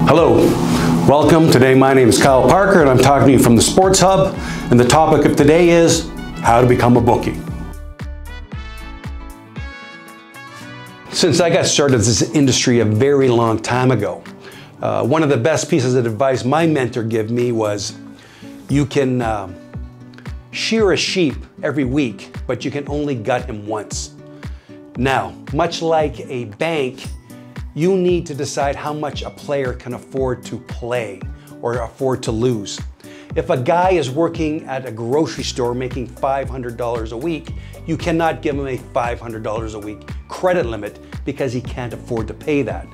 Hello, welcome. Today my name is Kyle Parker and I'm talking to you from the Sports Hub, and the topic of today is how to become a bookie. Since I got started in this industry a very long time ago, one of the best pieces of advice my mentor gave me was you can shear a sheep every week, but you can only gut him once. Now, much like a bank, you need to decide how much a player can afford to play or afford to lose. If a guy is working at a grocery store making $500 a week, you cannot give him a $500 a week credit limit because he can't afford to pay that.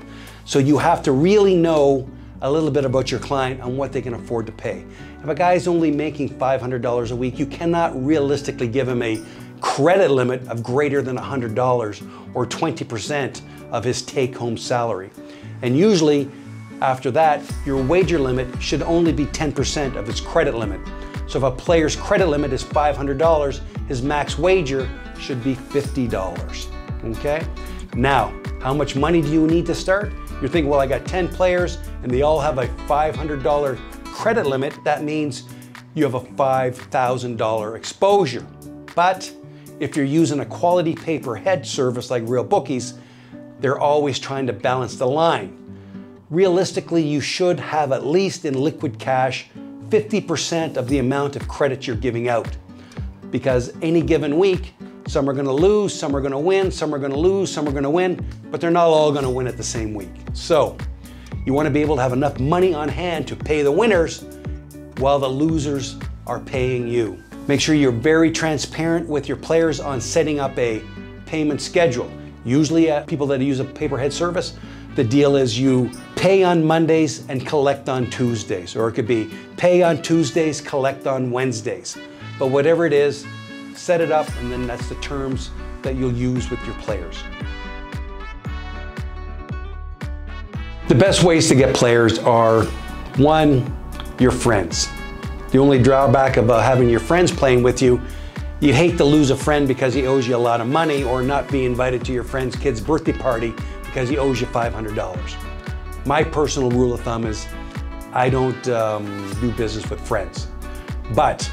So you have to really know a little bit about your client and what they can afford to pay. If a guy is only making $500 a week, you cannot realistically give him a credit limit of greater than $100 or 20% of his take-home salary. And usually after that, your wager limit should only be 10% of his credit limit. So if a player's credit limit is $500, his max wager should be $50, okay? Now, how much money do you need to start? You're thinking, well, I got 10 players and they all have a $500 credit limit. That means you have a $5,000 exposure. But if you're using a quality paper head service like Real Bookies, they're always trying to balance the line. Realistically, you should have at least in liquid cash 50% of the amount of credit you're giving out. Because any given week, some are gonna lose, some are gonna win, some are gonna lose, some are gonna win, but they're not all gonna win at the same week. So you wanna be able to have enough money on hand to pay the winners while the losers are paying you. Make sure you're very transparent with your players on setting up a payment schedule. Usually people that use a paperhead service, the deal is you pay on Mondays and collect on Tuesdays, or it could be pay on Tuesdays, collect on Wednesdays. But whatever it is, set it up and then that's the terms that you'll use with your players. The best ways to get players are, one, your friends. The only drawback of having your friends playing with you, you'd hate to lose a friend because he owes you a lot of money, or not be invited to your friend's kid's birthday party because he owes you $500. My personal rule of thumb is I don't do business with friends. But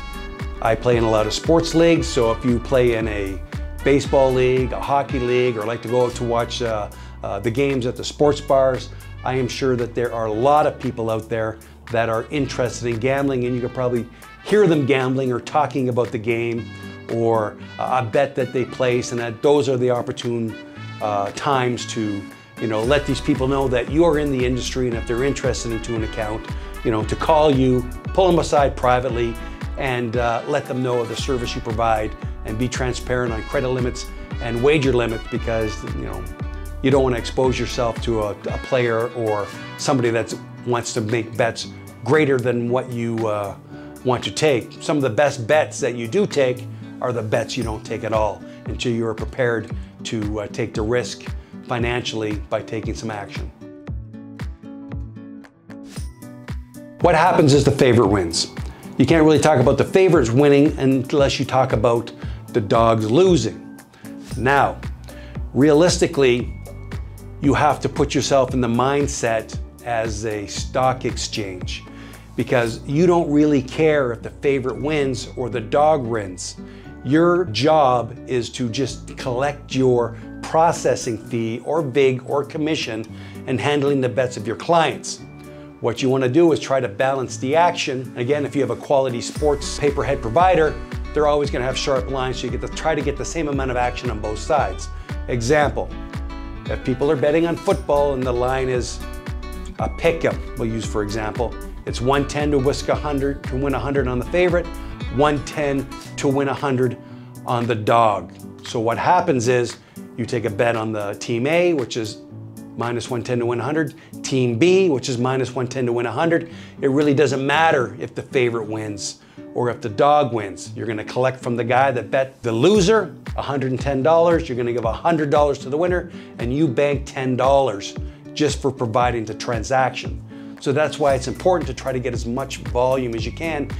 I play in a lot of sports leagues, so if you play in a baseball league, a hockey league, or like to go out to watch the games at the sports bars, I am sure that there are a lot of people out there that are interested in gambling, and you could probably hear them gambling or talking about the game or a bet that they place, and that those are the opportune times to let these people know that you are in the industry, and if they're interested into an account, to call you, pull them aside privately, and let them know of the service you provide, and be transparent on credit limits and wager limits, because you don't want to expose yourself to a player or somebody that wants to make bets greater than what you want to take. Some of the best bets that you do take are the bets you don't take at all until you are prepared to take the risk financially by taking some action. What happens is the favorite wins. You can't really talk about the favorites winning unless you talk about the dogs losing. Now, realistically, you have to put yourself in the mindset as a stock exchange, because you don't really care if the favorite wins or the dog wins. Your job is to just collect your processing fee or vig or commission and handling the bets of your clients. What you want to do is try to balance the action. Again, if you have a quality sports paperhead provider, they're always going to have sharp lines, so you get to try to get the same amount of action on both sides. Example, if people are betting on football and the line is a pick'em, we'll use for example, it's 110 to whisk 100 to win 100 on the favorite, 110 to win 100 on the dog. So what happens is you take a bet on the team A, which is minus 110 to win 100, team B, which is minus 110 to win 100. It really doesn't matter if the favorite wins or if the dog wins. You're gonna collect from the guy that bet the loser $110, you're gonna give $100 to the winner, and you bank $10 just for providing the transaction. So that's why it's important to try to get as much volume as you can.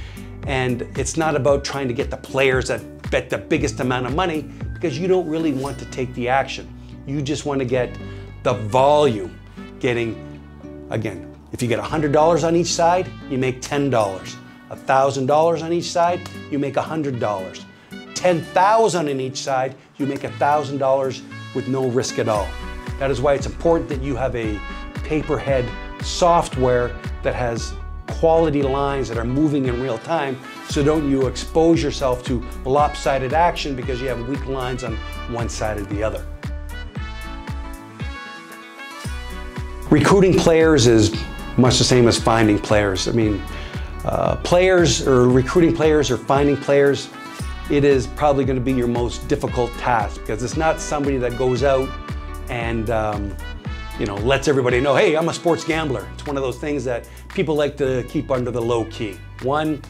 And it's not about trying to get the players that bet the biggest amount of money, because you don't really want to take the action. You just want to get the volume, getting, again, If you get $100 on each side, you make $10. $1,000 on each side, you make $100. $10,000 on each side, you make $1,000 with no risk at all. That is why it's important that you have a paperhead software that has quality lines that are moving in real time, so don't you expose yourself to lopsided action because you have weak lines on one side or the other. Recruiting players is much the same as finding players. I mean, players or recruiting players or finding players, it is probably going to be your most difficult task because it's not somebody that goes out and lets everybody know, hey, I'm a sports gambler. It's one of those things that people like to keep under the low key. One,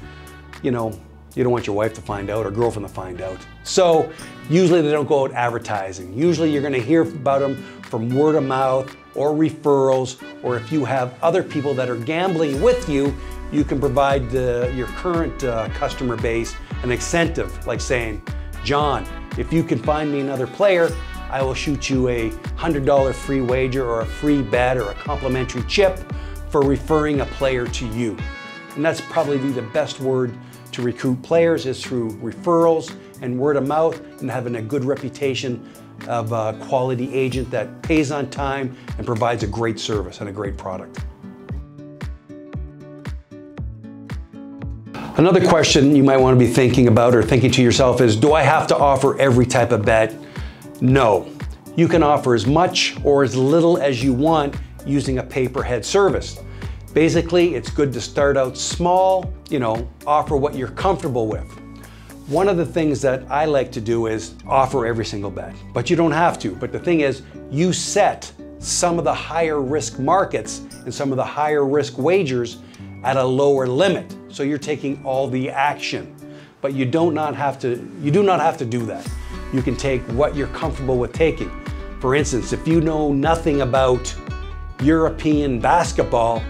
you don't want your wife to find out or girlfriend to find out. So usually they don't go out advertising. Usually you're going to hear about them from word of mouth or referrals, or if you have other people that are gambling with you, you can provide your current customer base an incentive, like saying, John, if you can find me another player, I will shoot you a $100 free wager or a free bet or a complimentary chip for referring a player to you. And that's probably the best word to recruit players is through referrals and word of mouth and having a good reputation of a quality agent that pays on time and provides a great service and a great product. Another question you might want to be thinking about or thinking to yourself is, do I have to offer every type of bet? No. You can offer as much or as little as you want using a paperhead service. Basically, it's good to start out small, offer what you're comfortable with. One of the things that I like to do is offer every single bet, but you don't have to. But the thing is, you set some of the higher risk markets and some of the higher risk wagers at a lower limit. So you're taking all the action, but you do not have to do that. You can take what you're comfortable with taking. For instance, if you know nothing about European basketball,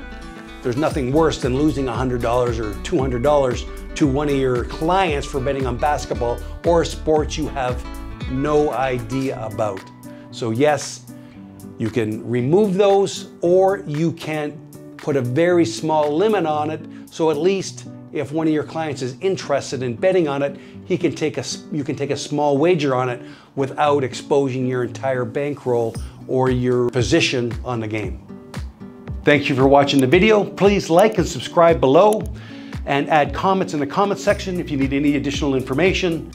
there's nothing worse than losing $100 or $200 to one of your clients for betting on basketball or sports you have no idea about. So yes, you can remove those, or you can put a very small limit on it, so at least if one of your clients is interested in betting on it, you can take a small wager on it without exposing your entire bankroll or your position on the game. Thank you for watching the video. Please like and subscribe below and add comments in the comment section if you need any additional information.